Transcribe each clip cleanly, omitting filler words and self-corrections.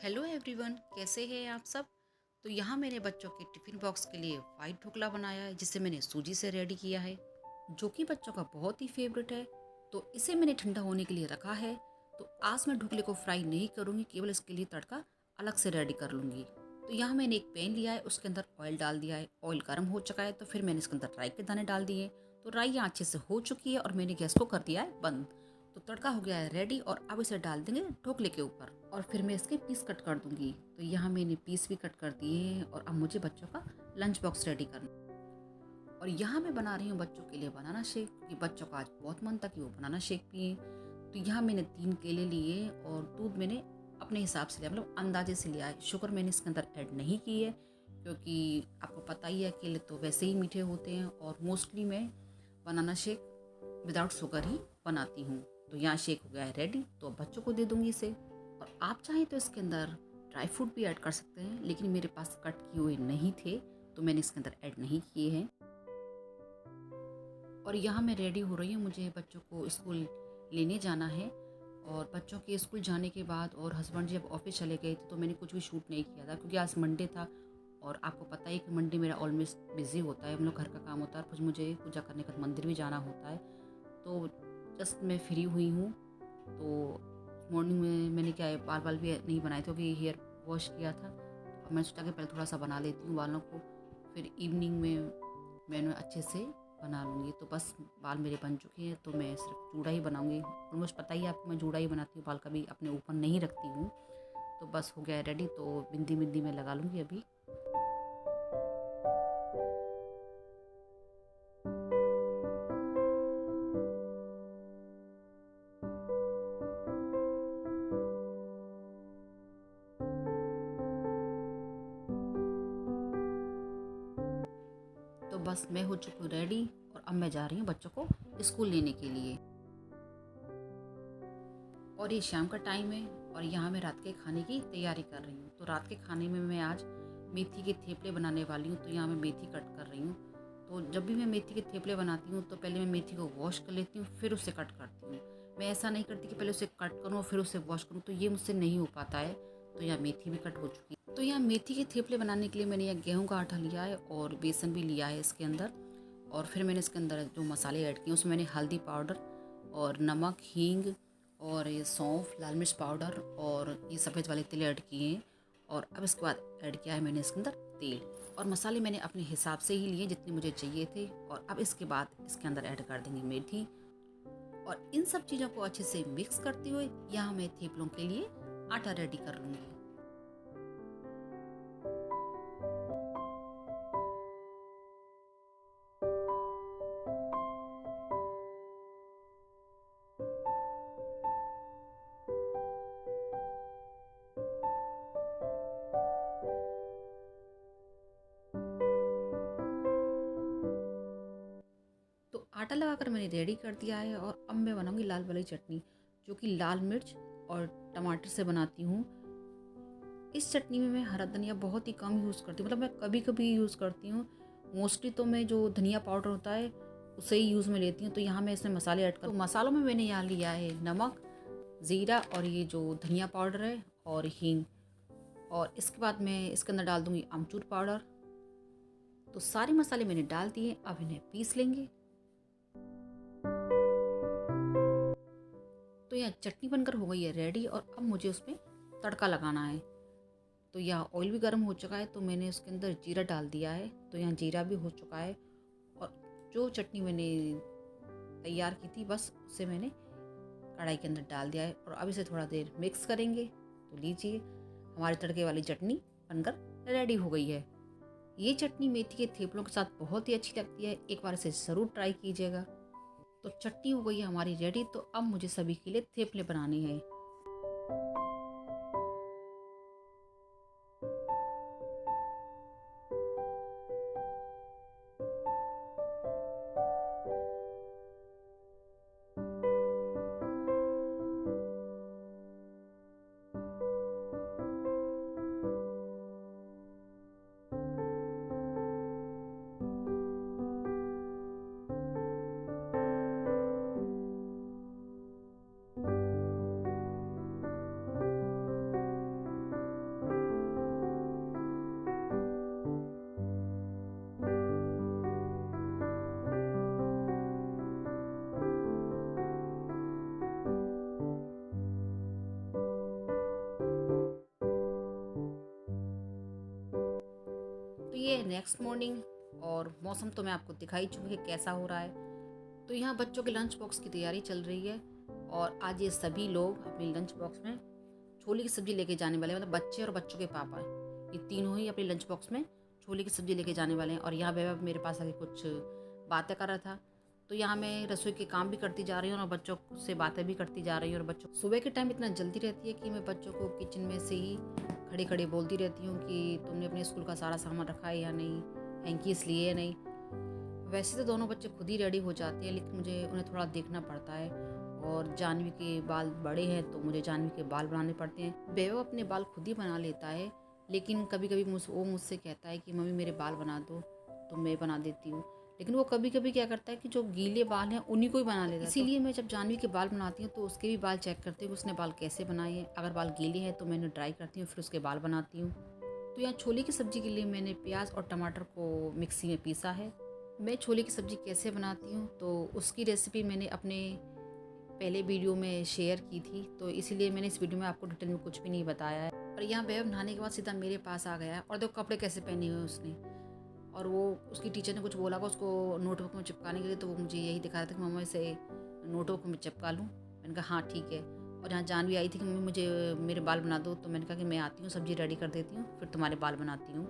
Hello everyone, कैसे हैं आप सब। तो यहाँ मैंने बच्चों के टिफ़िन बॉक्स के लिए वाइट ढोकला बनाया है, जिसे मैंने सूजी से रेडी किया है, जो कि बच्चों का बहुत ही फेवरेट है। तो इसे मैंने ठंडा होने के लिए रखा है। तो आज मैं ढोकले को फ्राई नहीं करूँगी, केवल इसके लिए तड़का अलग से रेडी कर लूँगी। तो यहाँ मैंने एक पैन लिया है, उसके अंदर ऑयल डाल दिया है। ऑयल गर्म हो चुका है तो फिर मैंने इसके अंदर राई के दाने डाल दिए। तो राई यहाँ अच्छे से हो चुकी है और मैंने गैस को कर दिया है बंद। तो तड़का हो गया है रेडी और अब इसे डाल देंगे ढोकले के ऊपर और फिर मैं इसके पीस कट कर दूंगी। तो यहाँ मैंने पीस भी कट कर दिए हैं और अब मुझे बच्चों का लंच बॉक्स रेडी करना। और यहाँ मैं बना रही हूँ बच्चों के लिए बनाना शेक, क्योंकि बच्चों का आज बहुत मन था कि वो बनाना शेक पिए। तो यहाँ मैंने 3 केले लिए और दूध मैंने अपने हिसाब से लिया, मतलब अंदाजे से लिया है। शुगर मैंने इसके अंदर ऐड नहीं की है, क्योंकि आपको पता ही है केले तो वैसे ही मीठे होते हैं और मोस्टली मैं बनाना शेक विदाउट शुगर ही बनाती हूँ। तो यहाँ शेक हो गया है रेडी, तो अब बच्चों को दे दूँगी इसे। और आप चाहें तो इसके अंदर ड्राई फ्रूट भी ऐड कर सकते हैं, लेकिन मेरे पास कट किए हुए नहीं थे तो मैंने इसके अंदर ऐड नहीं किए हैं। और यहाँ मैं रेडी हो रही हूँ, मुझे बच्चों को स्कूल लेने जाना है। और बच्चों के स्कूल जाने के बाद और हस्बैंड जब ऑफिस चले गए थे तो मैंने कुछ भी शूट नहीं किया था, क्योंकि आज मंडे था। और आपको पता है कि मंडे मेरा ऑलमोस्ट बिजी होता है, हम लोग घर का काम होता है, फिर मुझे पूजा करने का मंदिर भी जाना होता है। तो जस्ट मैं फ्री हुई हूँ। तो मॉर्निंग में मैंने क्या है, बाल बाल भी नहीं बनाए थे क्योंकि हेयर वॉश किया था। तो मैं सोचा कि पहले थोड़ा सा बना लेती हूँ बालों को, फिर इवनिंग में मैंने अच्छे से बना लूँगी। तो बस बाल मेरे बन चुके हैं, तो मैं सिर्फ जूड़ा ही बनाऊँगी। और मुझे पता ही है आपको, मैं जूड़ा ही बनाती हूँ, बाल कभी अपने ऊपर नहीं रखती हूँ। तो बस हो गया है रेडी, तो बिंदी बिंदी मैं लगा लूँगी अभी। तो बस मैं हो चुकी हूँ रेडी और अब मैं जा रही हूँ बच्चों को स्कूल लेने के लिए। और ये शाम का टाइम है और यहाँ मैं रात के खाने की तैयारी कर रही हूँ। तो रात के खाने में मैं आज मेथी के थेपले बनाने वाली हूँ। तो यहाँ मैं मेथी कट कर रही हूँ। तो जब भी मैं मेथी के थेपले बनाती हूँ तो पहले मैं मेथी को वॉश कर लेती हूँ, फिर उसे कट करती हूँ। मैं ऐसा नहीं करती कि पहले उसे कट करूँ और फिर उसे वॉश करूँ, तो ये मुझसे नहीं हो पाता है। तो यहाँ मेथी भी कट हो चुकी है। तो यहाँ मेथी के थेपले बनाने के लिए मैंने यहाँ गेहूँ का आटा लिया है और बेसन भी लिया है इसके अंदर। और फिर मैंने इसके अंदर जो मसाले ऐड किए उसमें मैंने हल्दी पाउडर और नमक, हींग और ये सौंफ, लाल मिर्च पाउडर और ये सफ़ेद वाले तिल ऐड किए हैं। और अब इसके बाद ऐड किया है मैंने इसके अंदर तेल। और मसाले मैंने अपने हिसाब से ही लिए जितने मुझे चाहिए थे। और अब इसके बाद इसके अंदर ऐड कर देंगे मेथी। और इन सब चीज़ों को अच्छे से मिक्स करते हुए यहाँ मैं थेपलों के लिए आटा रेडी कर लूँगी। तो आटा लगाकर मैंने रेडी कर दिया है और अब मैं बनाऊंगी लाल वाली चटनी, जो कि लाल मिर्च और टमाटर से बनाती हूँ। इस चटनी में मैं हरा धनिया बहुत ही कम यूज़ करती हूँ, मतलब मैं कभी कभी यूज़ करती हूँ। मोस्टली तो मैं जो धनिया पाउडर होता है उसे ही यूज़ में लेती हूँ। तो यहाँ मैं इसमें मसाले ऐड कर, तो मसालों में मैंने यहाँ लिया है नमक, ज़ीरा और ये जो धनिया पाउडर है और हींग। और इसके बाद मैं इसके अंदर डाल दूँगी अमचूर पाउडर। तो सारे मसाले मैंने डाल दिए, अब इन्हें पीस लेंगे। तो यह चटनी बनकर हो गई है रेडी और अब मुझे उसमें तड़का लगाना है। तो यहाँ ऑयल भी गर्म हो चुका है, तो मैंने उसके अंदर जीरा डाल दिया है। तो यहाँ जीरा भी हो चुका है और जो चटनी मैंने तैयार की थी बस उसे मैंने कढ़ाई के अंदर डाल दिया है। और अब इसे थोड़ा देर मिक्स करेंगे। तो लीजिए, हमारी तड़के वाली चटनी बनकर रेडी हो गई है। ये चटनी मेथी के थेपलों के साथ बहुत ही अच्छी लगती है, एक बार इसे ज़रूर ट्राई कीजिएगा। तो चटनी हो गई है हमारी रेडी। तो अब मुझे सभी के लिए थेपले बनाने हैं। है नेक्स्ट मॉर्निंग और मौसम तो मैं आपको दिखा ही चुकी है कैसा हो रहा है। तो यहाँ बच्चों के लंच बॉक्स की तैयारी चल रही है और आज ये सभी लोग अपने लंच बॉक्स में छोले की सब्ज़ी लेके जाने वाले हैं, मतलब बच्चे और बच्चों के पापा, ये तीनों ही अपने लंच बॉक्स में छोले की सब्ज़ी लेके जाने वाले हैं। और यहाँ वह मेरे पास आके कुछ बातें कर रहा था, तो यहाँ मैं रसोई के काम भी करती जा रही हूँ और बच्चों से बातें भी करती जा रही हूँ। और बच्चों सुबह के टाइम इतना जल्दी रहती है कि मैं बच्चों को किचन में से ही खड़े खड़े बोलती रहती हूँ कि तुमने अपने स्कूल का सारा सामान रखा है या नहीं, हैंकीस लिए या नहीं। वैसे तो दोनों बच्चे खुद ही रेडी हो जाते हैं, लेकिन मुझे उन्हें थोड़ा देखना पड़ता है। और जानवी के बाल बड़े हैं तो मुझे जानवी के बाल बनाने पड़ते हैं। बेवो अपने बाल खुद ही बना लेता है, लेकिन कभी कभी वो मुझसे कहता है कि मम्मी मेरे बाल बना दो, तो मैं बना देती हूँ। लेकिन वो कभी कभी क्या करता है कि जो गीले बाल हैं उन्हीं को ही बना लेता है। इसीलिए मैं जब जानवी के बाल बनाती हूँ तो उसके भी बाल चेक करती हूँ कि उसने बाल कैसे बनाए हैं। अगर बाल गीले हैं तो मैंने ड्राई करती हूँ, फिर उसके बाल बनाती हूँ। तो यहाँ छोले की सब्ज़ी के लिए मैंने प्याज और टमाटर को मिक्सी में पीसा है। मैं छोले की सब्ज़ी कैसे बनाती हूँ तो उसकी रेसिपी मैंने अपने पहले वीडियो में शेयर की थी, तो इसीलिए मैंने इस वीडियो में आपको डिटेल में कुछ भी नहीं बताया है। और यहाँ बेब नहाने के बाद सीधा मेरे पास आ गया और देखो कपड़े कैसे पहने हुए उसने। और वो उसकी टीचर ने कुछ बोला था उसको नोटबुक में चिपकाने के लिए, तो वो मुझे यही दिखा रहा था कि मम्मा इसे नोटबुक में चिपका लूँ। मैंने कहा हाँ ठीक है। और यहाँ जानवी आई थी कि मम्मी मुझे मेरे बाल बना दो, तो मैंने कहा कि मैं आती हूँ, सब्ज़ी रेडी कर देती हूँ, फिर तुम्हारे बाल बनाती हूँ।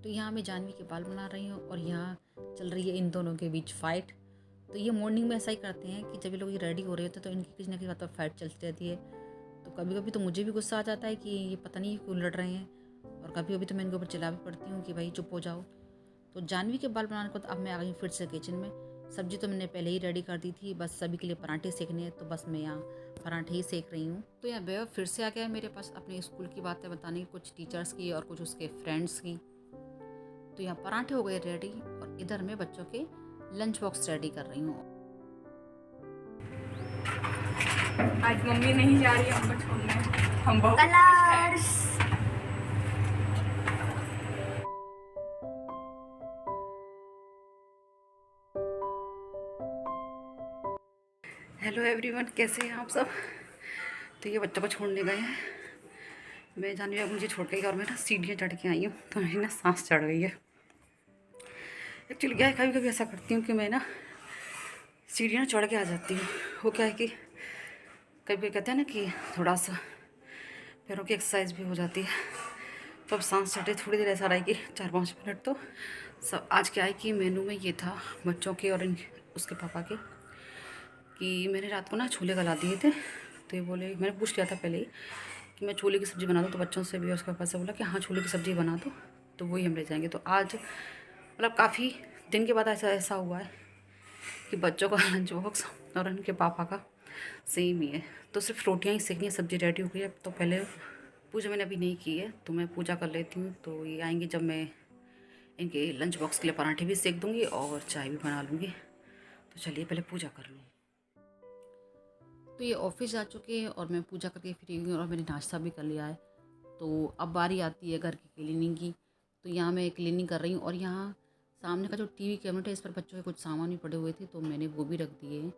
तो यहाँ मैं जानवी के बाल बना रही हूँ और यहाँ चल रही है इन दोनों के बीच फ़ाइट। तो ये मॉर्निंग में ऐसा ही करते हैं कि जब ये लोग ये रेडी हो रहे होते हैं तो इनकी किसी ना किसी बात पर फाइट चलती रहती है। तो कभी कभी तो मुझे भी गुस्सा आ जाता है कि ये पता नहीं क्यों लड़ रहे हैं, और कभी कभी तो मैं इनके ऊपर चिल्ला भी पड़ती हूँ कि भाई चुप हो जाओ। तो जानवी के बाल बनाने को तो अब मैं आ गई फिर से किचन में। सब्जी तो मैंने पहले ही रेडी कर दी थी, बस सभी के लिए पराठे सेकने हैं, तो बस मैं यहाँ पराठे ही सेक रही हूँ। तो यहाँ बेब फिर से आ गया है मेरे पास अपने स्कूल की बातें बताने की, कुछ टीचर्स की और कुछ उसके फ्रेंड्स की। तो यहाँ पराठे हो गए रेडी और इधर मैं बच्चों के लंच बॉक्स रेडी कर रही हूँ। आज मम्मी नहीं जा रही हमको छोड़ने, हम बहुत कलर्स। हेलो एवरीवन, कैसे हैं आप सब। तो ये बच्चों को छोड़ने गए हैं, मैं जानवी अब मुझे छोड़ गई और मैं ना सीढ़ियाँ चढ़ के आई हूँ, तो मेरी ना सांस चढ़ गई है। एक्चुअली क्या है, कभी कभी ऐसा करती हूँ कि मैं ना सीढ़ियाँ चढ़ के आ जाती हूँ। वो क्या है कि कभी कभी कहते हैं ना कि थोड़ा सा पैरों की एक्सरसाइज भी हो जाती है। तो अब सांस चढ़े थोड़ी देर ऐसा रहेगी 4-5 मिनट। तो सब आज क्या है कि मेनू में ये था बच्चों के और उसके पापा के, कि मैंने रात को ना छोले गला दिए थे। तो ये बोले, मैंने पूछ लिया था पहले ही कि मैं छोले की सब्ज़ी बना दूँ, तो बच्चों से भी और उसके पापा से बोला कि हाँ छोले की सब्ज़ी बना दो, तो वही हम ले जाएंगे। तो आज मतलब काफ़ी दिन के बाद ऐसा हुआ है कि बच्चों का लंच बॉक्स और उनके पापा का सेम ही है। तो सिर्फ रोटियाँ ही सेकनी है, सब्ज़ी रेडी हो गई है। तो पहले पूजा मैंने अभी नहीं की है, तो मैं पूजा कर लेती हूँ। तो ये आएंगे जब मैं इनके लंच बॉक्स के लिए पराठे भी सेक दूँगी और चाय भी बना लूँगी। तो चलिए पहले पूजा कर लूँ। तो ये ऑफिस जा चुके हैं और मैं पूजा करके फ्री हुई और मैंने नाश्ता भी कर लिया है। तो अब बारी आती है घर की क्लीनिंग की। तो यहाँ मैं क्लीनिंग कर रही हूँ और यहाँ सामने का जो टीवी कैबिनेट है इस पर बच्चों के कुछ सामान भी पड़े हुए थे, तो मैंने वो भी रख दिए हैं।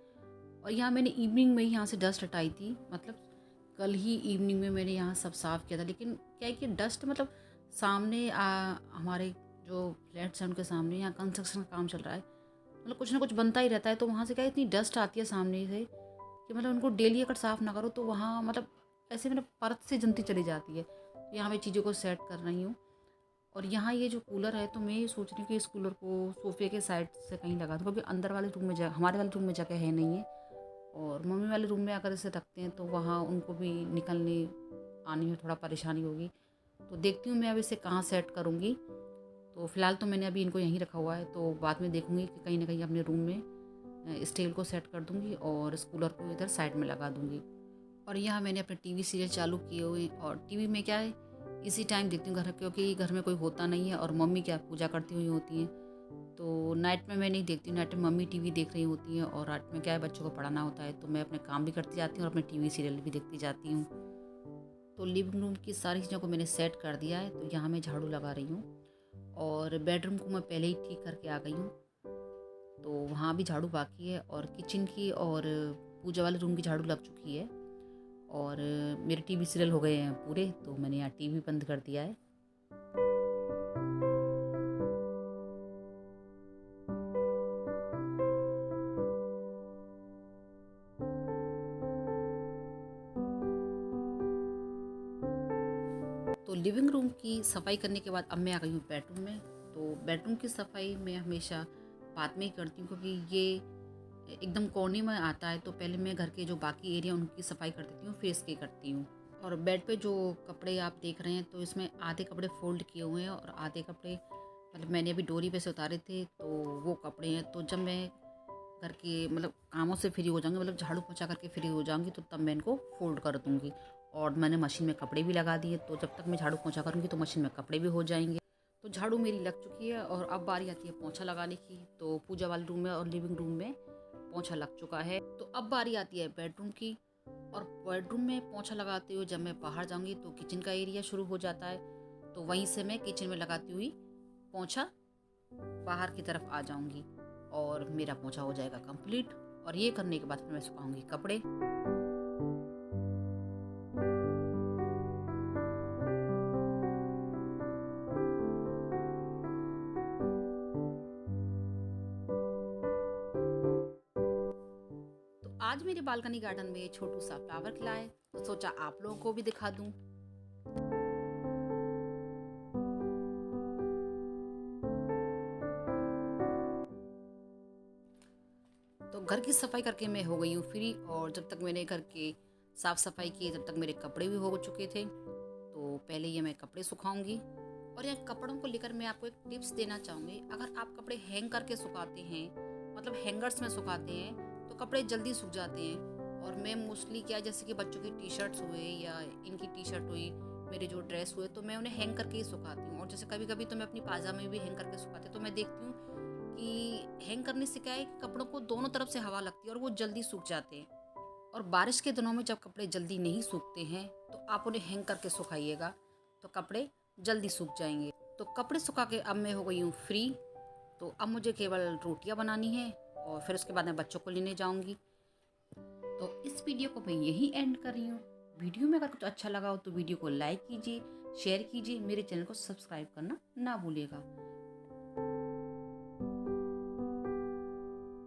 और यहाँ मैंने इवनिंग में ही यहाँ से डस्ट हटाई थी, मतलब कल ही इवनिंग में मैंने यहाँ सब साफ़ किया था। लेकिन क्या है कि डस्ट मतलब सामने हमारे जो फ्लैट्स हैं उनके सामने यहाँ कंस्ट्रक्शन का काम चल रहा है, मतलब कुछ ना कुछ बनता ही रहता है। तो वहाँ से क्या इतनी डस्ट आती है सामने से कि मतलब उनको डेली अगर साफ़ ना करो तो वहाँ मतलब ऐसे मतलब परत से जमती चली जाती है। तो यहाँ मैं चीज़ों को सेट कर रही हूँ। और यहाँ ये जो कूलर है, तो मैं ये सोच रही हूँ कि इस कूलर को सोफ़े के साइड से कहीं लगा दूँ, क्योंकि अंदर वाले रूम में जगह, हमारे वाले रूम में जगह है नहीं है। और मम्मी वाले रूम में अगर इसे रखते हैं तो वहाँ उनको भी निकलने आने में थोड़ा परेशानी होगी। तो देखती हूँ मैं अब इसे कहाँ सेट करूँगी। तो फ़िलहाल तो मैंने अभी इनको यहीं रखा हुआ है, तो बाद में देखूँगी कि कहीं ना कहीं अपने रूम में स्टील को सेट कर दूँगी और इस कूलर को इधर साइड में लगा दूँगी। और यहाँ मैंने अपने टीवी सीरियल चालू किए हुए, और टीवी में क्या है इसी टाइम देखती हूँ घर, क्योंकि घर में कोई होता नहीं है और मम्मी क्या पूजा करती हुई होती हैं। तो नाइट में मैं नहीं देखती हूँ, नाइट में मम्मी टीवी देख रही होती हैं और रात में क्या है बच्चों को पढ़ाना होता है, तो मैं अपने काम भी करती जाती हूँ और अपने टीवी सीरियल भी देखती जाती हूँ। तो लिविंग रूम की सारी चीज़ों को मैंने सेट कर दिया है। तो यहाँ मैं झाड़ू लगा रही हूँ और बेडरूम को मैं पहले ही ठीक करके आ गई हूँ, तो वहाँ भी झाड़ू बाकी है। और किचन की और पूजा वाले रूम की झाड़ू लग चुकी है। और मेरे टीवी सीरियल हो गए हैं पूरे, तो मैंने यहाँ टीवी बंद कर दिया है। लिविंग रूम की सफाई करने के बाद अब मैं आ गई हूँ बेडरूम में। तो बेडरूम की सफाई मैं हमेशा बाद में ही करती हूँ, क्योंकि ये एकदम कोने में आता है। तो पहले मैं घर के जो बाकी एरिया उनकी सफाई कर देती हूँ, फिर इसकी करती हूँ। और बेड पे जो कपड़े आप देख रहे हैं, तो इसमें आधे कपड़े फोल्ड किए हुए हैं और आधे कपड़े मतलब मैंने अभी डोरी पे से उतारे थे, तो वो कपड़े हैं। तो जब मैं घर के मतलब कामों से फ्री हो जाऊंगी, मतलब झाड़ू पोछा करके फ्री हो जाऊंगी, तो तब मैं इनको फोल्ड कर दूंगी। और मैंने मशीन में कपड़े भी लगा दिए, तो जब तक मैं झाड़ू पोछा करूंगी तो मशीन में कपड़े भी हो जाएंगे। तो झाड़ू मेरी लग चुकी है और अब बारी आती है पोछा लगाने की। तो पूजा वाले रूम में और लिविंग रूम में पोछा लग चुका है। तो अब बारी आती है बेडरूम की। और बेडरूम में पोछा लगाते हुए जब मैं बाहर जाऊंगी तो किचन का एरिया शुरू हो जाता है। तो वहीं से मैं किचन में लगाती हुई पोछा बाहर की तरफ आ जाऊंगी और मेरा पोछा हो जाएगा कंप्लीट। और ये करने के बाद फिर मैं सुखाऊंगी कपड़े। तो आज मेरे बालकनी गार्डन में छोटू सा फ्लावर खिला है, तो सोचा आप लोगों को भी दिखा दूं। तो घर की सफाई करके मैं हो गई हूँ फ्री। और जब तक मैंने घर की साफ सफाई की तब तक मेरे कपड़े भी हो चुके थे। तो पहले ये मैं कपड़े सुखाऊंगी। और यहाँ कपड़ों को लेकर मैं आपको एक टिप्स देना चाहूँगी। अगर आप कपड़े हैंग करके सुखाते हैं, मतलब हैंगर्स में सुखाते हैं, तो कपड़े जल्दी सूख जाते हैं। और मैं मोस्टली क्या, जैसे कि बच्चों की टी शर्ट्स हुए या इनकी टी शर्ट हुई, मेरे जो ड्रेस हुए, तो मैं उन्हें हैंग करके ही सुखाती हूँ। और जैसे कभी कभी तो मैं अपनी पाजामे भी हैंग करके सुखाती हूँ। तो मैं देखती हूँ कि हैंग करने से क्या है कि कपड़ों को दोनों तरफ से हवा लगती है और वो जल्दी सूख जाते हैं। और बारिश के दिनों में जब कपड़े जल्दी नहीं सूखते हैं तो आप उन्हें हैंग करके सुखाइएगा, तो कपड़े जल्दी सूख जाएंगे। तो कपड़े सुखा के अब मैं हो गई हूँ फ्री। तो अब मुझे केवल रोटियां बनानी है और फिर उसके बाद मैं बच्चों को लेने जाऊंगी। तो इस वीडियो को मैं यहीं एंड कर रही हूँ। वीडियो में अगर कुछ अच्छा लगा हो तो वीडियो को लाइक कीजिए, शेयर कीजिए, मेरे चैनल को सब्सक्राइब करना ना भूलिएगा।